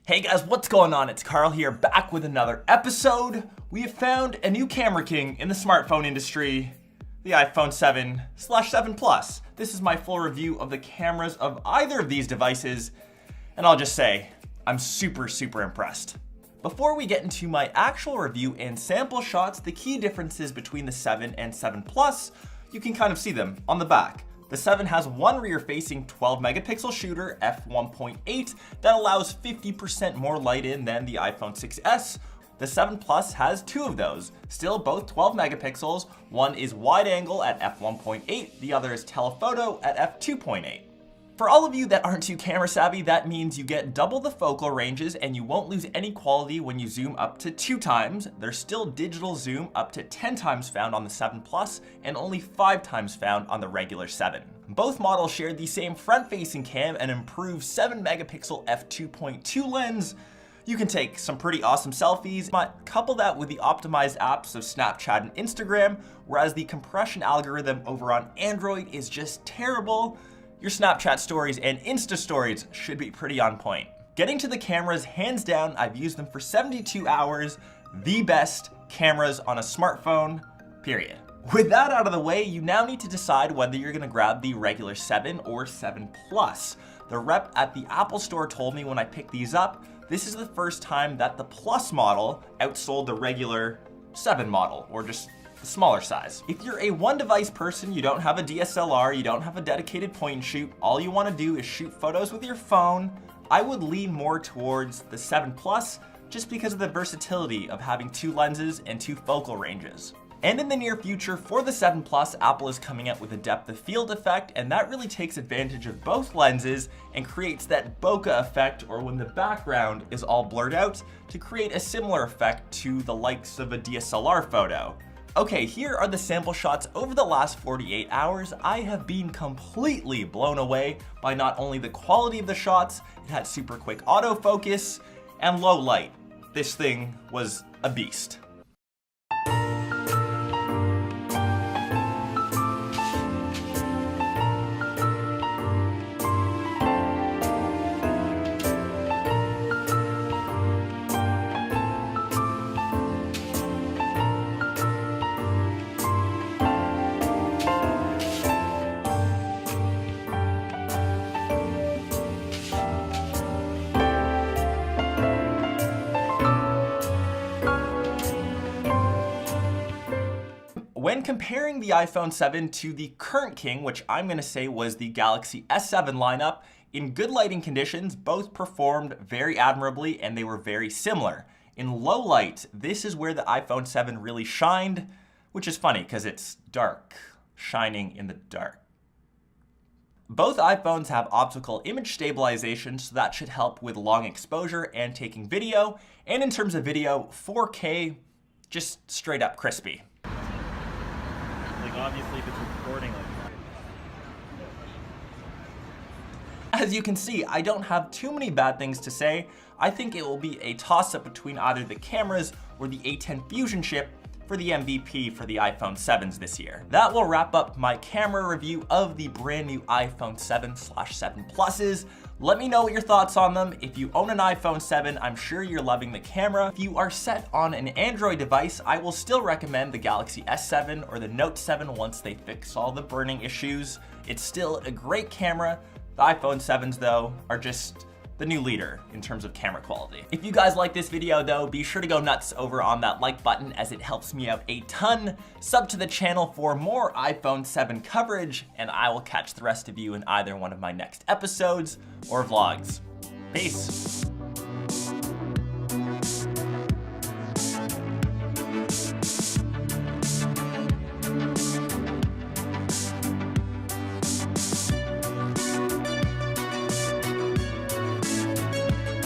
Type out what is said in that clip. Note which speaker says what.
Speaker 1: Hey guys, what's going on? It's Carl here, back with another episode. We have found a new camera king in the smartphone industry, the iPhone 7/7 Plus. This is my full review of the cameras of either of these devices, and I'll just say, I'm super impressed. Before we get into my actual review and sample shots, the key differences between the 7 and 7 Plus, you can kind of see them on the back. The 7 has one rear-facing 12 megapixel shooter, f1.8, that allows 50% more light in than the iPhone 6s. The 7 Plus has two of those, still both 12 megapixels. One is wide angle at f1.8, the other is telephoto at f2.8. For all of you that aren't too camera savvy, that means you get double the focal ranges and you won't lose any quality when you zoom up to 2 times. There's still digital zoom up to 10 times found on the 7 Plus and only 5 times found on the regular 7. Both models share the same front-facing cam and improved 7 megapixel f2.2 lens. You can take some pretty awesome selfies, but couple that with the optimized apps of Snapchat and Instagram, whereas the compression algorithm over on Android is just terrible. Your Snapchat stories and Insta stories should be pretty on point. Getting to the cameras, hands down, I've used them for 72 hours. The best cameras on a smartphone, period. With that out of the way, you now need to decide whether you're gonna grab the regular 7 or 7 Plus. The rep at the Apple Store told me when I picked these up, this is the first time that the Plus model outsold the regular 7 model, or just the smaller size. If you're a one device person, you don't have a DSLR, you don't have a dedicated point and shoot, all you wanna do is shoot photos with your phone, I would lean more towards the 7 Plus just because of the versatility of having 2 lenses and 2 focal ranges. And in the near future, for the 7 Plus, Apple is coming out with a depth of field effect, and that really takes advantage of both lenses and creates that bokeh effect, or when the background is all blurred out, to create a similar effect to the likes of a DSLR photo. Okay, here are the sample shots over the last 48 hours. I have been completely blown away by not only the quality of the shots, it had super quick autofocus, and low light. This thing was a beast. When comparing the iPhone 7 to the current king, which I'm gonna say was the Galaxy S7 lineup, in good lighting conditions, both performed very admirably and they were very similar. In low light, this is where the iPhone 7 really shined, which is funny because it's dark, shining in the dark. Both iPhones have optical image stabilization, so that should help with long exposure and taking video. And in terms of video, 4K, just straight up crispy.
Speaker 2: Obviously, if it's recording like that.
Speaker 1: As you can see, I don't have too many bad things to say. I think it will be a toss-up between either the cameras or the A10 Fusion chip for the MVP for the iPhone 7s this year. That will wrap up my camera review of the brand new iPhone 7/7 Pluses. Let me know what your thoughts on them. If you own an iPhone 7, I'm sure you're loving the camera. If you are set on an Android device, I will still recommend the Galaxy S7 or the Note 7 once they fix all the burning issues. It's still a great camera. The iPhone 7s though are just the new leader in terms of camera quality. If you guys like this video though, be sure to go nuts over on that like button as it helps me out a ton. Sub to the channel for more iPhone 7 coverage, and I will catch the rest of you in either one of my next episodes or vlogs. Peace.